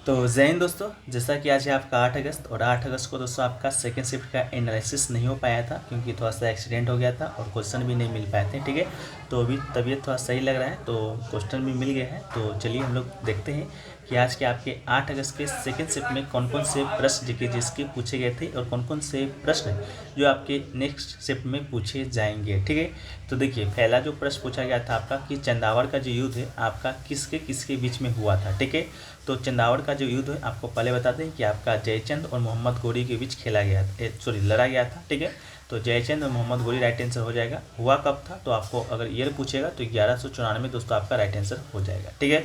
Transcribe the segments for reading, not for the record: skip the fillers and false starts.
तो जय हिंद दोस्तों, जैसा कि आज है आपका 8 अगस्त और 8 अगस्त को दोस्तों आपका सेकेंड शिफ्ट का एनालिसिस नहीं हो पाया था क्योंकि थोड़ा सा एक्सीडेंट हो गया था और क्वेश्चन भी नहीं मिल पाए थे। ठीक है, तो अभी तबीयत थोड़ा सही लग रहा है तो क्वेश्चन भी मिल गए हैं। तो चलिए हम लोग देखते हैं कि आज के आपके 8 अगस्त के सेकेंड शिफ्ट में कौन कौन से प्रश्न जीके जिसके पूछे गए थे और कौन कौन से प्रश्न जो आपके नेक्स्ट शिफ्ट में पूछे जाएंगे। ठीक है, तो देखिए पहला जो प्रश्न पूछा गया था आपका कि चंदावड़ का जो युद्ध है आपका किसके किसके बीच में हुआ था। ठीक है, तो चंदावड़ का जो युद्ध है आपको पहले बता दें कि आपका जयचंद और मोहम्मद गोरी के बीच खेला गया था, लड़ा गया था। ठीक है, तो जयचंद और मोहम्मद गोरी राइट आंसर हो जाएगा। हुआ कब था, तो आपको अगर ईयर पूछेगा तो 1194 दोस्तों आपका राइट आंसर हो जाएगा। ठीक है,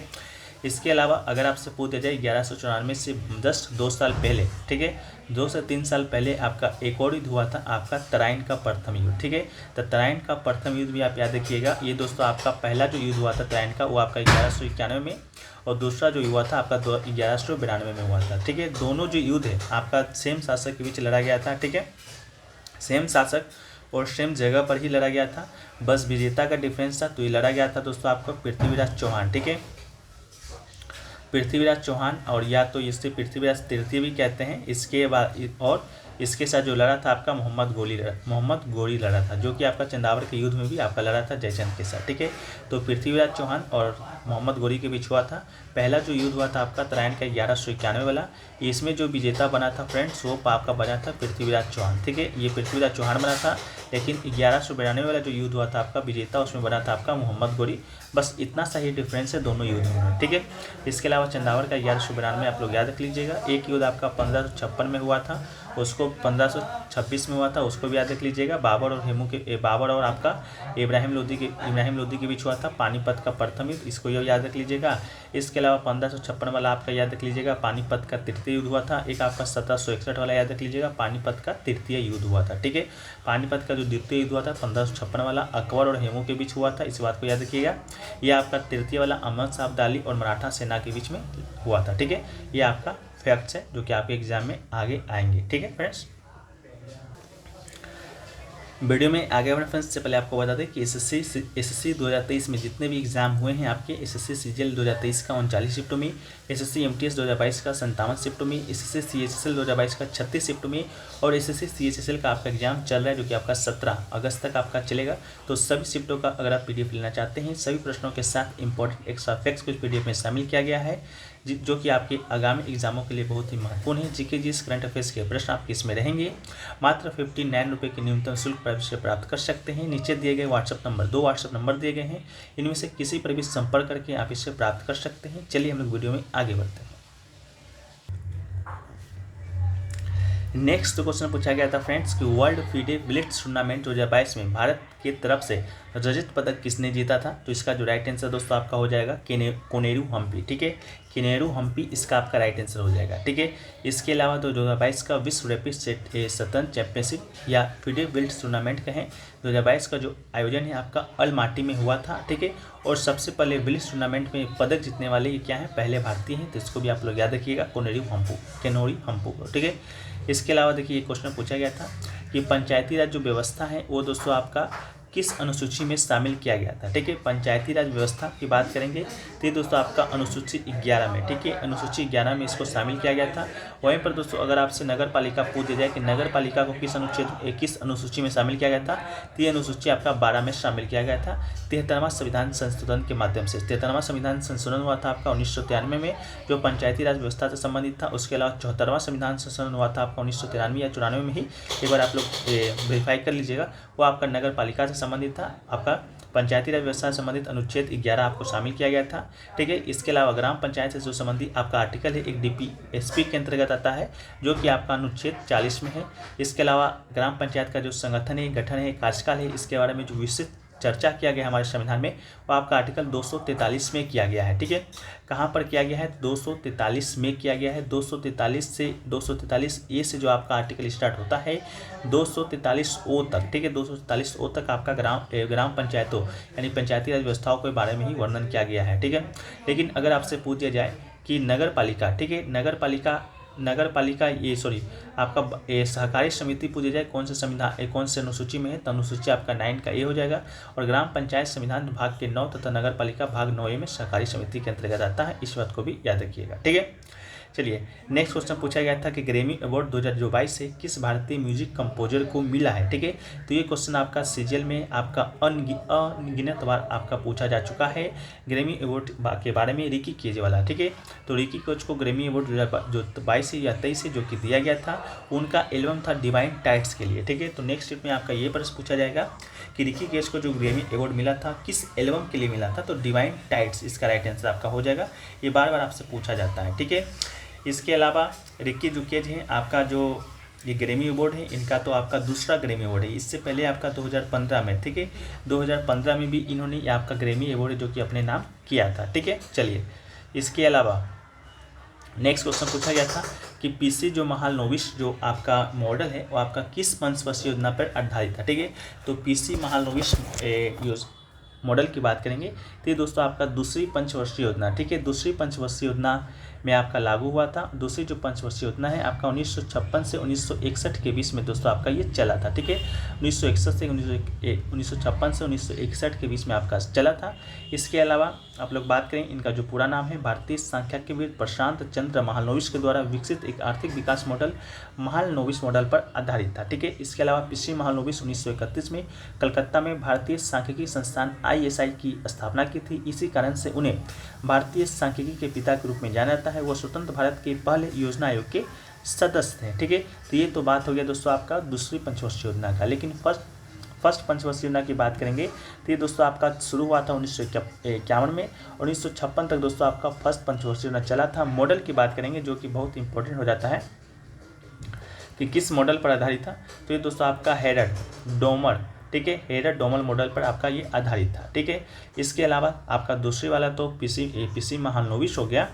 इसके अलावा अगर आपसे पूछ दिया जाए 1194 से जस्ट 2 साल पहले, ठीक है, 2 से 3 साल पहले आपका एक और युद्ध हुआ था आपका तराइन का प्रथम युद्ध। ठीक है, तो तराइन का प्रथम युद्ध भी आप याद रखिएगा। ये दोस्तों आपका पहला जो युद्ध हुआ था तराइन का वो आपका 1191 में और दूसरा जो हुआ था आपका 1192 में हुआ था। ठीक है, दोनों जो युद्ध है आपका सेम शासक के बीच लड़ा गया था। ठीक है, सेम शासक और सेम जगह पर ही लड़ा गया था, बस विजेता का डिफरेंस था। तो ये लड़ा गया था दोस्तों आपका पृथ्वीराज चौहान। ठीक है, पृथ्वीराज चौहान, और या तो इसे पृथ्वीराज तृतीय भी कहते हैं। इसके बाद और इसके साथ जो लड़ा था आपका मोहम्मद गोरी लड़ा था, जो कि आपका चंदावड़ के युद्ध में भी आपका लड़ा था जयचंद के साथ। ठीक है, तो पृथ्वीराज चौहान और मोहम्मद गोरी के बीच हुआ था। पहला जो युद्ध हुआ था आपका तराइन का 1191 वाला, इसमें जो विजेता बना था फ्रेंड्स वो आपका बना था पृथ्वीराज चौहान। ठीक है, ये पृथ्वीराज चौहान बना था, लेकिन 1192 वाला जो युद्ध हुआ था आपका विजेता उसमें बना था आपका मोहम्मद गोरी। बस इतना सा ही डिफरेंस है दोनों युद्धों में। ठीक है, इसके अलावा चंदावड़ का 1192 आप लोग याद रख लीजिएगा। एक युद्ध आपका 1556 में हुआ था, उसको 1526 में हुआ था, उसको भी याद रख लीजिएगा। बाबर और आपका इब्राहिम लोदी के बीच हुआ था पानीपत का प्रथम युद्ध, इसको याद रख लीजिएगा। इसके अलावा 1556 वाला आपका याद रख लीजिएगा पानीपत का तृतीय युद्ध हुआ था। एक आपका 1761 वाला याद रख लीजिएगा पानीपत का तृतीय युद्ध हुआ था। ठीक है, पानीपत का जो द्वितीय युद्ध हुआ था 1556 वाला अकबर और हेमू के बीच हुआ था, इस बात को याद रखिएगा। यह आपका तृतीय वाला अहमद शाह अब्दाली और मराठा सेना के बीच में हुआ था। ठीक है, यह आपका फैक्ट्स है जो कि आपके एग्जाम में आगे आएंगे। ठीक है फ्रेंड्स, वीडियो में आगे बढ़ने फ्रेंड्स से पहले आपको बता दें कि एसएससी 2023 में जितने भी एग्जाम हुए हैं आपके एसएससी सीजीएल 2023 का 39 शिफ्टों में, एसएससी एमटीएस 2022 का 57 शिफ्टों में, एसएससी सीएचएसएल 2022 का 36 शिफ्टों में और एसएससी सीएचएसएल का आपका एग्जाम चल रहा है जो कि आपका 17 अगस्त तक आपका चलेगा। तो सभी शिफ्टों का अगर आप पीडीएफ लेना चाहते हैं, सभी प्रश्नों के साथ इंपॉर्टेंट एक्स्ट्रा फैक्ट्स को पीडीएफ में शामिल किया गया है जो कि आपके आगामी एग्जामों के लिए बहुत ही महत्वपूर्ण है। जीके जिस करंट अफेयर्स के प्रश्न आपके इसमें रहेंगे। मात्र 59 रुपये के न्यूनतम शुल्क पर से प्राप्त कर सकते हैं। नीचे दिए गए दो व्हाट्सएप नंबर दिए गए हैं, इनमें से किसी पर भी संपर्क करके आप इसे प्राप्त कर सकते हैं। चलिए हम लोग वीडियो में आगे बढ़ते हैं। नेक्स्ट क्वेश्चन पूछा गया था फ्रेंड्स कि वर्ल्ड फीडे ब्लिट्ज टूर्नामेंट 2022 में भारत की तरफ से रजत पदक किसने जीता था। तो इसका जो राइट आंसर दोस्तों आपका हो जाएगा कोनेरू हम्पी। ठीक है, कोनेरू हम्पी इसका आपका राइट आंसर हो जाएगा। ठीक है, इसके अलावा 2022 का विश्व रैपिड शतरंज चैंपियनशिप या फीडे ब्लिट्ज टूर्नामेंट का है 2022 का जो आयोजन है आपका अलमाटी में हुआ था। ठीक है, और सबसे पहले ब्लिट्ज टूर्नामेंट में पदक जीतने वाले ये क्या है, पहले भारतीय हैं, तो इसको भी आप लोग याद रखिएगा कोनेरू हम्पू को। ठीक है, इसके अलावा देखिए ये क्वेश्चन पूछा गया था कि पंचायती राज जो व्यवस्था है वो दोस्तों आपका किस अनुसूची में शामिल किया गया था। ठीक है, पंचायती राज व्यवस्था की बात करेंगे तो ये दोस्तों आपका अनुसूची 11 में, ठीक है, अनुसूची 11 में इसको शामिल किया गया था। वहीं पर दोस्तों अगर आपसे नगर पालिका पूछ दिया जाए कि नगर पालिका को किस अनुसूची में शामिल किया गया था, तो ये अनुसूची आपका 12 में शामिल किया गया था 73वां संविधान संशोधन के माध्यम से। 73वां संविधान संशोधन हुआ था आपका 1993 में जो पंचायती राज व्यवस्था से संबंधित था। उसके अलावा 74वां संविधान संशोधन हुआ था आपका 1993 या 94 में ही, एक बार आप लोग वेरीफाई कर लीजिएगा, वो आपका नगर पालिका से संबंधित था। आपका पंचायती राज व्यवस्था से संबंधित अनुच्छेद 11 आपको शामिल किया गया था। ठीक है, इसके अलावा ग्राम पंचायत से जो संबंधित आपका आर्टिकल है एक डीपीएसपी के अंतर्गत आता है जो कि आपका अनुच्छेद 40 में है। इसके अलावा ग्राम पंचायत का जो संगठन है, गठन है, कार्यकाल है, इसके बारे में जो विस्तृत चर्चा किया गया हमारे संविधान में वो आपका आर्टिकल 243 में किया गया है। ठीक है, कहाँ पर किया गया है, 243 में किया गया है। 243 से 243 ए से जो आपका आर्टिकल स्टार्ट होता है 243 ओ तक। ठीक है, 243 ओ तक आपका ग्राम पंचायतों यानी पंचायती राज व्यवस्थाओं के बारे में ही वर्णन किया गया है। ठीक है, लेकिन अगर आपसे पूछ दिया जाए कि नगर पालिका, ठीक है, नगर पालिका आपका सहकारी समिति पूछी जाए कौन से अनुसूची में है, तो अनुसूची आपका 9 का ए हो जाएगा। और ग्राम पंचायत संविधान भाग के 9 तथा नगर पालिका भाग 9 ए में सहकारी समिति के अंतर्गत आता है, इस बात को भी याद रखिएगा। ठीक है, चलिए नेक्स्ट क्वेश्चन पूछा गया था कि ग्रैमी अवार्ड 2022 से किस भारतीय म्यूजिक कंपोजर को मिला है। ठीक है, तो ये क्वेश्चन आपका सीजीएल में आपका अनगिनत बार आपका पूछा जा चुका है ग्रैमी अवार्ड के बारे में, रिकी केज वाला। ठीक है, तो रिकी केज को ग्रैमी अवार्ड जो 22 या 23 से जो कि दिया गया था, उनका एल्बम था डिवाइन टाइट्स के लिए। ठीक है, तो नेक्स्ट स्टेप में आपका ये प्रश्न पूछा जाएगा कि रिकी केज को जो ग्रैमी अवार्ड मिला था किस एल्बम के लिए मिला था, तो डिवाइन टाइट्स इसका राइट आंसर आपका हो जाएगा। ये बार बार आपसे पूछा जाता है। ठीक है, इसके अलावा रिकी जो केज है आपका जो ये ग्रैमी अवार्ड है, इनका तो आपका दूसरा ग्रैमी अवार्ड है। इससे पहले आपका 2015 में, ठीक है, 2015 में भी इन्होंने ये आपका ग्रैमी अवार्ड जो कि अपने नाम किया था। ठीक है, चलिए इसके अलावा नेक्स्ट क्वेश्चन पूछा गया था कि पीसी जो महालनोबिस जो आपका मॉडल है वो आपका किस पंचवर्षीय योजना पर आधारित था। ठीक है, तो पीसी महालनोबिस मॉडल की बात करेंगे तो ये दोस्तों आपका दूसरी पंचवर्षीय योजना, ठीक है, दूसरी पंचवर्षीय योजना में आपका लागू हुआ था। दूसरी जो पंचवर्षीय योजना है आपका 1956 से 1961 के बीच में दोस्तों आपका ये चला था। ठीक है, 1961 से 1956 से 1961 के बीच में आपका चला था। इसके अलावा आप लोग बात करें, इनका जो पूरा नाम है भारतीय सांख्यिकीविद प्रशांत चंद्र महालनोबिस के द्वारा विकसित एक आर्थिक विकास मॉडल महालनोबिस मॉडल पर आधारित था। ठीक है, इसके अलावा पीसी महालनोबिस 1931 में कलकत्ता में भारतीय सांख्यिकी संस्थान ISI की स्थापना की थी। इसी कारण से उन्हें भारतीय सांख्यिकी के पिता के रूप में जाना जाता है। वो स्वतंत्र भारत के पहले योजना आयोग के सदस्य थे। ठीक है, तो ये तो बात हो गया दोस्तों आपका दूसरी पंचवर्षीय योजना का। लेकिन फर्स्ट पंचवर्षीय योजना की बात करेंगे तो ये दोस्तों आपका शुरू हुआ था 1951 में। 1956 तक दोस्तों आपका फर्स्ट पंचवर्षीय योजना चला था। मॉडल की बात करेंगे जो कि बहुत इंपॉर्टेंट हो जाता है कि किस मॉडल पर आधारित था, तो ये दोस्तों आपका हेरल्ड डोमर, ठीक है, हेरल्ड डोमर मॉडल पर आपका ये आधारित था। ठीक है, इसके अलावा आपका दूसरी वाला तो पीसी महालनोबिस हो गया।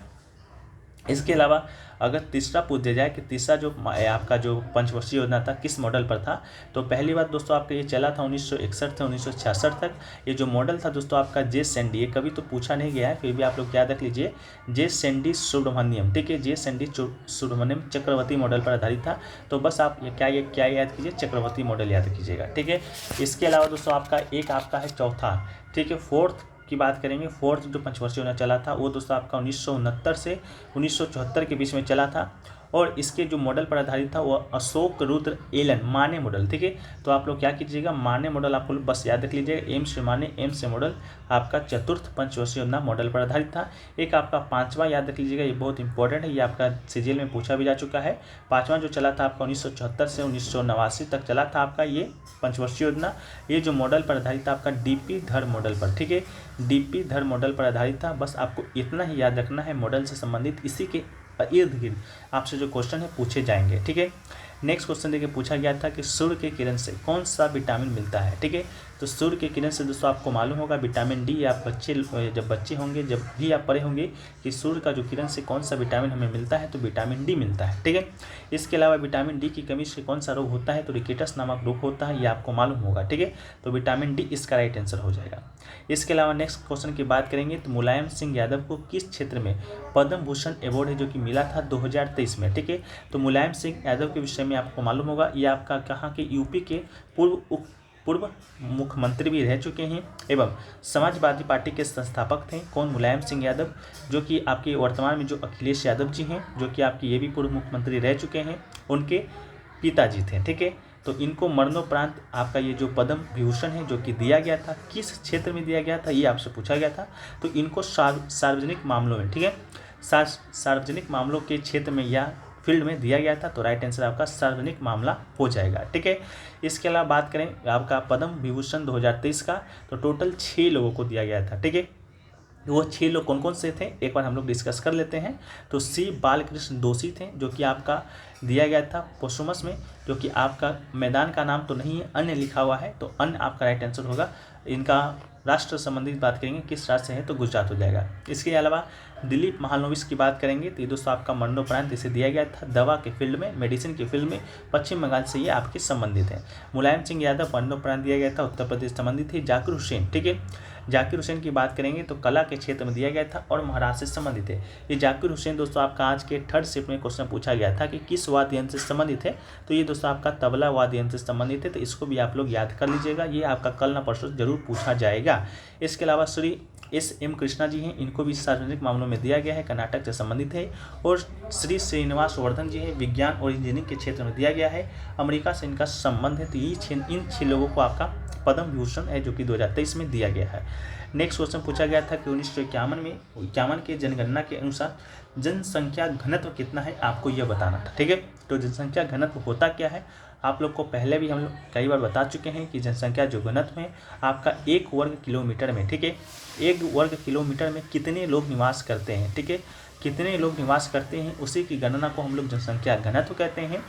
इसके अलावा अगर तीसरा पूछ दिया जाए कि तीसरा जो आपका जो पंचवर्षीय योजना था किस मॉडल पर था, तो पहली बात दोस्तों आपका ये चला था 1961 से 1966 तक। ये जो मॉडल था दोस्तों आपका जे सैंडी, ये कभी तो पूछा नहीं गया है, फिर भी आप लोग याद रख लीजिए, जे सैंडी सुब्रमण्यम। ठीक है, जे सैंडी सुब्रमण्यम चक्रवर्ती मॉडल पर आधारित था। तो बस आप ये क्या याद कीजिए, चक्रवर्ती मॉडल याद कीजिएगा। ठीक है, इसके अलावा दोस्तों आपका आपका है चौथा, ठीक है, फोर्थ की बात करेंगे। फोर्थ जो पंचवर्षीय योजना चला था वो दोस्तों आपका 1969 से 1974 के बीच में चला था। और इसके जो मॉडल पर आधारित था वो अशोक रुद्र एलन माने मॉडल। ठीक है, तो आप लोग क्या कीजिएगा, माने मॉडल आपको बस याद रख लीजिएगा, एम से माने, एम से मॉडल आपका चतुर्थ पंचवर्षीय योजना मॉडल पर आधारित था। एक आपका पांचवा याद रख लीजिएगा, ये बहुत इंपॉर्टेंट है, ये आपका सीजीएल में पूछा भी जा चुका है। पांचवा जो चला था आपका 1974 से 1989 तक चला था आपका ये पंचवर्षीय योजना। ये जो मॉडल पर आधारित था आपका डीपी धर मॉडल पर। ठीक है, डीपी धर मॉडल पर आधारित था। बस आपको इतना ही याद रखना है, मॉडल से संबंधित इसी के इर्द गिर्द आपसे जो क्वेश्चन है पूछे जाएंगे। ठीक है, नेक्स्ट क्वेश्चन देखिए पूछा गया था कि सूर्य के किरण से कौन सा विटामिन मिलता है। ठीक है, तो सूर्य के किरण से दोस्तों आपको मालूम होगा विटामिन डी। आप जब बच्चे होंगे, जब भी आप पढ़े होंगे कि सूर्य का जो किरण से कौन सा विटामिन हमें मिलता है, तो विटामिन डी मिलता है। ठीक है, इसके अलावा विटामिन डी की कमी से कौन सा रोग होता है, तो रिकेटस नामक रोग होता है, ये आपको मालूम होगा। ठीक है, तो विटामिन डी इसका राइट आंसर हो जाएगा। इसके अलावा नेक्स्ट क्वेश्चन की बात करेंगे तो मुलायम सिंह यादव को किस क्षेत्र में पद्म भूषण अवार्ड है जो कि मिला था 2023 में। ठीक है, तो मुलायम सिंह यादव के विषय में आपको मालूम होगा, ये आपका कहाँ के यूपी के पूर्व मुख्यमंत्री भी रह चुके हैं एवं समाजवादी पार्टी के संस्थापक थे। कौन, मुलायम सिंह यादव, जो कि आपके वर्तमान में जो अखिलेश यादव जी हैं, जो कि आपके ये भी पूर्व मुख्यमंत्री रह चुके हैं, उनके पिताजी थे। ठीक है, तो इनको मरणोपरांत आपका ये जो पद्म विभूषण है जो कि दिया गया था, किस क्षेत्र में दिया गया था ये आपसे पूछा गया था। तो इनको सार्वजनिक मामलों में, ठीक है, सार्वजनिक मामलों के क्षेत्र में या फील्ड में दिया गया था। तो राइट आंसर आपका सार्वजनिक मामला हो जाएगा। ठीक है, इसके अलावा बात करें आपका पद्म विभूषण 2023 का, तो टोटल 6 लोगों को दिया गया था। ठीक है, वो 6 लोग कौन कौन से थे एक बार हम लोग डिस्कस कर लेते हैं। तो सी बालकृष्ण दोषी थे, जो कि आपका दिया गया था पोस्टुमस में, जो कि आपका मैदान का नाम तो नहीं है, अन्य लिखा हुआ है, तो अन्य आपका राइट आंसर होगा। इनका राष्ट्र संबंधित बात करेंगे किस राज्य से है, तो गुजरात हो जाएगा। इसके अलावा दिलीप महालनोबिस की बात करेंगे तो ये दोस्तों आपका मरणोपरांत इसे दिया गया था दवा के फील्ड में, मेडिसिन के फील्ड में, पश्चिम बंगाल से ये आपके संबंधित हैं। मुलायम सिंह यादव मरणोपरांत दिया गया था उत्तर प्रदेश संबंधित है। जाकिर हुसैन, ठीक है, जाकिर हुसैन की बात करेंगे तो कला के क्षेत्र में दिया गया था और महाराष्ट्र से संबंधित है। ये जाकिर हुसैन दोस्तों आपका आज के थर्ड शिफ्ट में क्वेश्चन पूछा गया था कि किस वाद्य यंत्र से संबंधित है, तो ये दोस्तों आपका तबला वाद्य यंत्र से संबंधित है। तो इसको भी आप लोग याद कर लीजिएगा, ये आपका कल ना परसों जरूर पूछा जाएगा। इसके अलावा श्री S.M. कृष्णा जी हैं, इनको भी सार्वजनिक मामलों में दिया गया है, कर्नाटक से संबंधित है। और श्री श्रीनिवास वर्धन जी हैं, विज्ञान और इंजीनियरिंग के क्षेत्र में दिया गया है, अमेरिका से इनका संबंध है। तो इन 6 लोगों को आपका पद्म विभूषण है जो कि 2023 में दिया गया है। नेक्स्ट क्वेश्चन पूछा गया था कि 1951 के जनगणना के अनुसार जनसंख्या घनत्व कितना है, आपको यह बताना था। ठीक है, तो जनसंख्या घनत्व होता क्या है, आप लोग को पहले भी हम लोग कई बार बता चुके हैं कि जनसंख्या जो घनत्व है आपका 1 वर्ग किलोमीटर में, ठीक है, 1 वर्ग किलोमीटर में कितने लोग निवास करते हैं। ठीक है, कितने लोग निवास करते हैं उसी की गणना को हम लोग जनसंख्या घनत्व कहते हैं।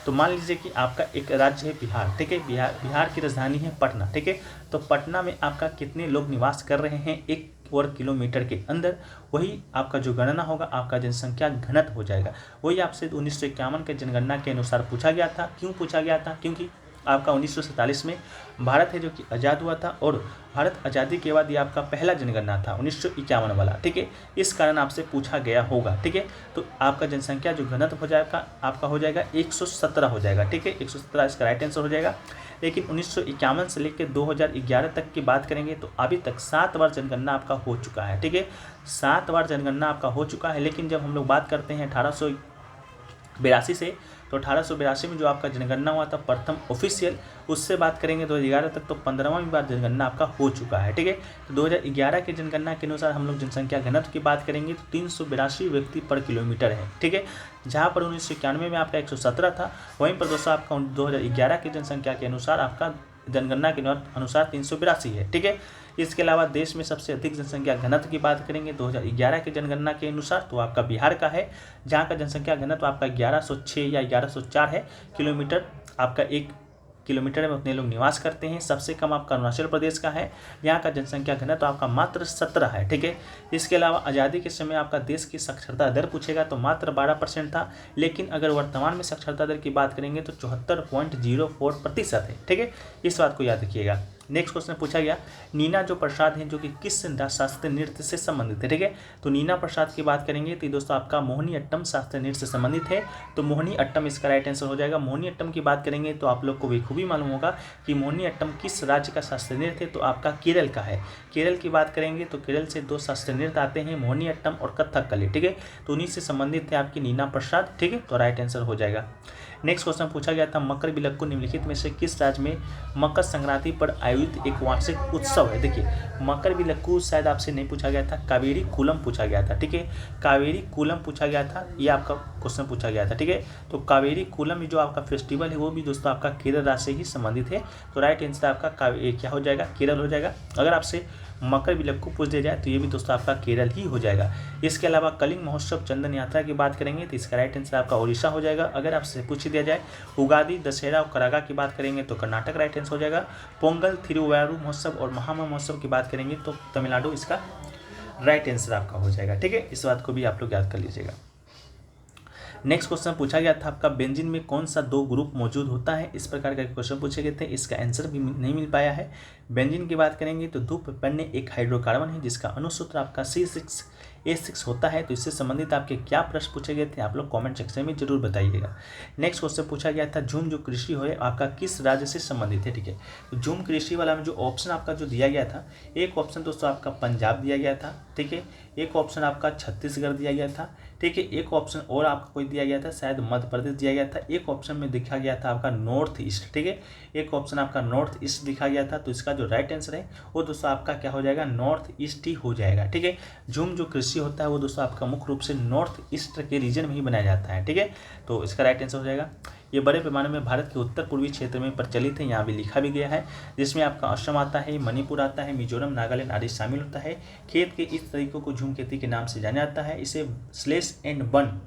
तो मान लीजिए कि आपका एक राज्य है बिहार, ठीक है, बिहार की राजधानी है पटना। ठीक है, तो पटना में आपका कितने लोग निवास कर रहे हैं 1 वर्ग किलोमीटर के अंदर, वही आपका जो गणना होगा आपका जनसंख्या घनत्व हो जाएगा। वही आपसे 1951 के जनगणना के अनुसार पूछा गया था। क्यों पूछा गया था, क्योंकि आपका 1947 में भारत है जो कि आज़ाद हुआ था और भारत आज़ादी के बाद ये आपका पहला जनगणना था 1951 वाला। ठीक है, इस कारण आपसे पूछा गया होगा। ठीक है, तो आपका जनसंख्या जो घनत्व हो जाएगा आपका हो जाएगा 117 हो जाएगा। ठीक है, 117 इसका राइट आंसर हो जाएगा। लेकिन 1951 से लेकर 2011 तक की बात करेंगे तो अभी तक 7 बार जनगणना आपका हो चुका है। ठीक है, 7 बार जनगणना आपका हो चुका है। लेकिन जब हम लोग बात करते हैं 1882 से, तो 1882 में जो आपका जनगणना हुआ था प्रथम ऑफिशियल, उससे बात करेंगे 2011 तक तो 15वां बार जनगणना आपका हो चुका है। ठीक है, तो 2011 के जनगणना के अनुसार हम लोग जनसंख्या घनत्व की बात करेंगे तो 382 व्यक्ति पर किलोमीटर है। ठीक है, जहाँ पर 1991 में आपका 117 था, वहीं पर दोस्तों आपका 2011 की जनसंख्या के अनुसार आपका जनगणना के अनुसार 382 है। ठीक है, इसके अलावा देश में सबसे अधिक जनसंख्या घनत्व की बात करेंगे 2011 के जनगणना के अनुसार तो आपका बिहार का है, जहाँ का जनसंख्या घनत्व आपका 1106 या 1104 है किलोमीटर, आपका 1 किलोमीटर में उतने लोग निवास करते हैं। सबसे कम आपका अरुणाचल प्रदेश का है, यहाँ का जनसंख्या घनत्व आपका मात्र 17 है। ठीक है, इसके अलावा आज़ादी के समय आपका देश की साक्षरता दर पूछेगा तो मात्र 12% था, लेकिन अगर वर्तमान में साक्षरता दर की बात करेंगे तो 74.04% है। ठीक है, इस बात को याद रखिएगा। नेक्स्ट क्वेश्चन पूछा गया नीना जो प्रसाद हैं जो कि किस शास्त्रीय नृत्य से संबंधित है। ठीक है, तो नीना प्रसाद की बात करेंगे तो दोस्तों आपका मोहिनी अट्टम शास्त्रीय नृत्य से संबंधित है, तो मोहिनी अट्टम इसका राइट आंसर हो जाएगा। मोहिनी अट्टम की बात करेंगे तो आप लोग को खूबी मालूम होगा कि मोहिनी अट्टम किस राज्य का शास्त्रीय नृत्य है, तो आपका केरल का है। केरल की बात करेंगे तो केरल से 2 शास्त्रीय नृत्य आते हैं, मोहिनी अट्टम और कथकली। ठीक है, तो उन्हीं से संबंधित है आपकी नीना प्रसाद। ठीक है, तो राइट आंसर हो जाएगा। नेक्स्ट क्वेश्चन पूछा गया था मकर बिलक्कू निम्नलिखित में से किस राज्य में मकर संक्रांति पर आयोजित एक वार्षिक उत्सव है। देखिए, मकर बिलक्कू शायद आपसे नहीं पूछा गया था, कावेरी कूलम पूछा गया था। ठीक है, कावेरी कूलम पूछा गया था, ये आपका क्वेश्चन पूछा गया था। ठीक है, तो कावेरी कूलम जो आपका फेस्टिवल है वो भी दोस्तों आपका केरल राज्य से ही संबंधित है, तो राइट आंसर आपका क्या हो जाएगा, केरल हो जाएगा। अगर आपसे मकर बिलक्कू पूछ दिया जाए तो ये भी दोस्तों आपका केरल ही हो जाएगा। इसके अलावा कलिंग महोत्सव चंदन यात्रा की बात करेंगे तो इसका राइट आंसर आपका उड़ीसा हो जाएगा। अगर आपसे पूछ दिया जाए उगादी, दशहरा और करागा की बात करेंगे तो कर्नाटक राइट आंसर हो जाएगा। पोंगल, थिरुवारूर महोत्सव और महामा महोत्सव की बात करेंगे तो तमिलनाडु इसका राइट आंसर आपका हो जाएगा। ठीक है, इस बात को भी आप लोग याद कर लीजिएगा। नेक्स्ट क्वेश्चन पूछा गया था आपका बेंजीन में कौन सा 2 ग्रुप मौजूद होता है, इस प्रकार का क्वेश्चन पूछे गए थे, इसका आंसर भी नहीं मिल पाया है। बेंजीन की बात करेंगे तो धूपपन्ने एक हाइड्रोकार्बन है जिसका अनुसूत्र आपका C6H6 होता है, तो इससे संबंधित आपके क्या प्रश्न पूछे गए थे आप लोग कमेंट सेक्शन में जरूर बताइएगा। नेक्स्ट क्वेश्चन पूछा गया था झूम जो कृषि है आपका किस राज्य से संबंधित है। ठीक है, तो झूम कृषि वाला में जो ऑप्शन आपका जो दिया गया था, एक ऑप्शन दोस्तों आपका पंजाब दिया गया था। ठीक है, एक ऑप्शन आपका छत्तीसगढ़ दिया गया था। ठीक है, एक ऑप्शन और आपका कोई दिया गया था शायद मध्य प्रदेश दिया गया था। एक ऑप्शन में दिखा गया था आपका नॉर्थ ईस्ट। ठीक है, एक ऑप्शन आपका नॉर्थ ईस्ट दिखा गया था, तो इसका जो राइट आंसर है वो दोस्तों आपका क्या हो जाएगा, नॉर्थ ईस्ट ही हो जाएगा। ठीक है, झूम जो कृषि होता है वो दोस्तों आपका मुख्य रूप से नॉर्थ ईस्ट के रीजन में ही बनाया जाता है। ठीक है, तो इसका राइट आंसर हो जाएगा। ये बड़े पैमाने में भारत के उत्तर पूर्वी क्षेत्र में प्रचलित है, यहाँ भी लिखा भी गया है, जिसमें आपका असम आता है, मणिपुर आता है, मिजोरम, नागालैंड आदि शामिल होता है। खेत के इस तरीकों को झूम खेती के नाम से जाना जाता है। इसे स्लेश एंड बर्न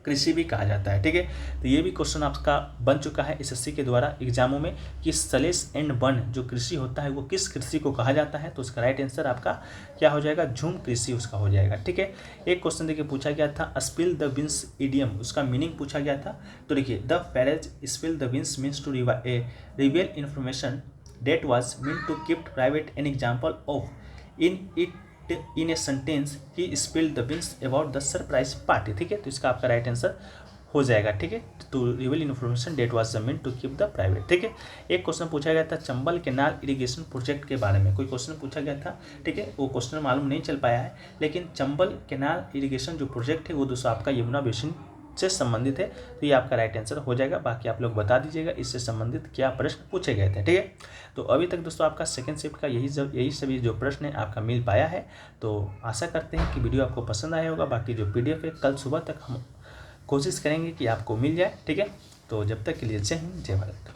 कृषि भी कहा जाता है। ठीक है, तो ये भी क्वेश्चन आपका बन चुका है SSC के द्वारा एग्जामों में कि स्लेश एंड बर्न जो कृषि होता है वो किस कृषि को कहा जाता है, तो उसका राइट आंसर आपका क्या हो जाएगा, झूम कृषि उसका हो जाएगा। ठीक है, एक क्वेश्चन देखिए पूछा गया था स्पिल द विंस इडियम, उसका मीनिंग पूछा गया था। तो देखिए the phrase spill the beans means to reveal information that was meant to keep private। an example of in a sentence he spilled the beans about the surprise party। ठीक है, तो इसका आपका राइट आंसर हो जाएगा, ठीक है। To reveal information that was the mean to keep the private, ठीक है। एक क्वेश्चन पूछा गया था चंबल केनाल इरिगेशन प्रोजेक्ट के बारे में, कोई क्वेश्चन पूछा गया था, ठीक है। वो क्वेश्चन मालूम नहीं चल पाया है, लेकिन चंबल केनाल इरिगेशन जो प्रोजेक्ट है वो दोस्तों आपका यमुना बेसिन से संबंधित है, तो ये आपका राइट आंसर हो जाएगा। बाकी आप लोग बता दीजिएगा इससे संबंधित क्या प्रश्न पूछे गए थे, ठीक है। तो अभी तक दोस्तों आपका सेकंड शिफ्ट का यही सभी जो प्रश्न है आपका मिल पाया है। तो आशा करते हैं कि वीडियो आपको पसंद आया होगा। बाकी जो PDF है कल सुबह तक हम कोशिश करेंगे कि आपको मिल जाए, ठीक है। तो जब तक के लिए जय हिंद जय भारत।